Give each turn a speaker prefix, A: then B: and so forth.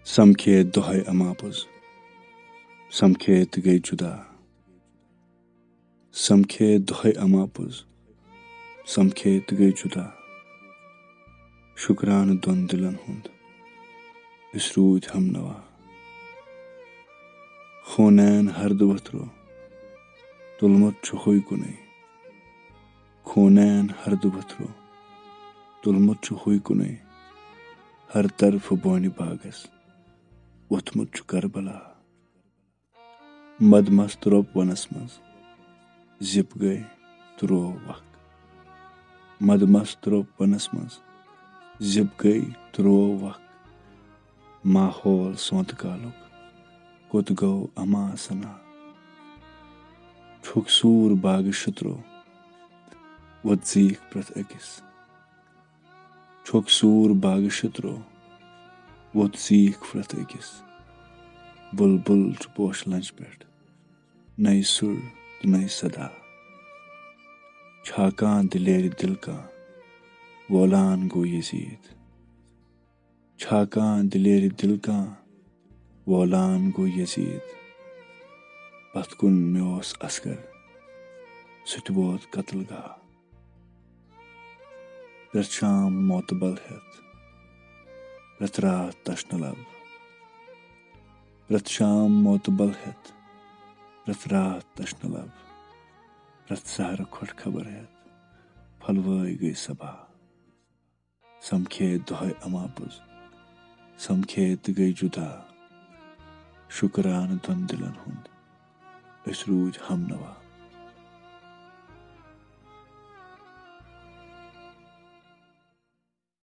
A: समखे दोहे अमापुज समखे त गई जुदा समखे दोहे अमापुज समखे त गई जुदा शुक्रान दोन दिलन हुंद इस रूद हमनवा खोनैन हर्द वथरो तुलमत चुहुई कुने खोनैन हर्द वथरो तुलमत चुहुई कुने हर तरफ बोनी बागस वथमुत छु करबला मदमस्त रोप वनस मज जिप गए तुरो वक मदमस्त रोप वनस मज जिप गई तुरो वक माहौल सोंत कालुक कुत गो अमा सना छुकसूर बाग शत्रो वत जीख प्रत अकिस छुकसूर बाग शत्रो वत जीख प्रत अकिस बुलबुल छु पोश लंच पेट नई सुर तो नई सदा छाका दिलेरी दिल का वोलान गो यजीद छाका दिलेरी दिल का वोलान गो यजीद पथकुन म्योस अस्कर सुटबोत कत्ल गा प्रत शाम मोतबल हेत प्रत रात तश्न लब प्रत शाम मोतबल हेत प्रत रात तश्न लब प्रत सहर खोट खबर हेत फलवाई गई सबा समखे दोहे अमापुज समखे त गई जुदा शुक्रान दोन दिलन हुंद इस रूज हमनवा